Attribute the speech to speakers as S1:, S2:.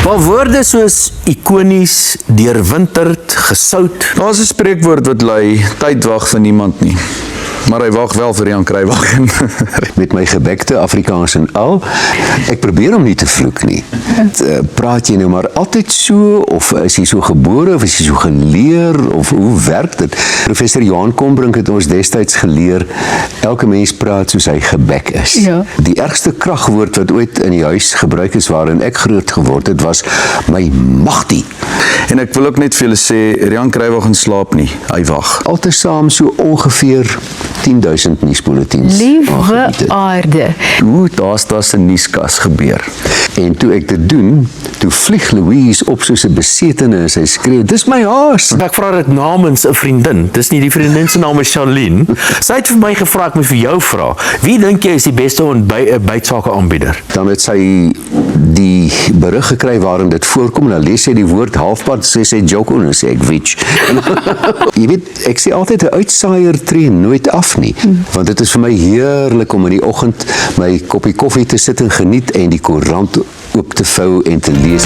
S1: Maar woorde soos ikonies, deurwinterd, gesout.
S2: Daar is 'n spreekwoord wat lui, tyd wag vir niemand nie. Maar hy wag wel vir Jan Kruiwagen.
S3: Met my gebekte Afrikaans en al. Ek probeer hom nie te vloek nie. Praat jy nou maar altyd so, of is jy so gebore, of is jy so geleer, of hoe werk dit? Professor Johan Kombrink het ons destyds geleer, elke mens praat soos hy gebek is.
S4: Ja.
S3: Die ergste kragwoord wat ooit in die huis gebruik is waarin ek groot geword het, was my magtie.
S2: En ek wil ook net vir julle sê, Jan Kruiwagen slaap nie, hy wag.
S3: Altesaam so ongeveer 10.000 nuusbulletins.
S4: Liewe aarde.
S2: Hoe daar's 'n nuuskas gebeur.
S3: En toe ek dit doen, toe vlieg Louise op soos 'n besetene en sy skreeu, dis my haas.
S1: Ek vra dit namens 'n vriendin. Dis nie die vriendin se naam is Charlene. Sy het vir my gevra, ek moet vir jou vra. Wie dink jy is die beste bytsake aanbieder?
S3: Dan het sy die berig gekry waarin dit voorkom, dan lees sy die woord halfpad, sê sy joke en dan sê ek witch. Jy weet, ek sê altyd 'n uitsaaier tree nooit af nie, want dit is vir my heerlik om in die oggend my koppie koffie te sit en geniet en die koerant oop te vou en te lees.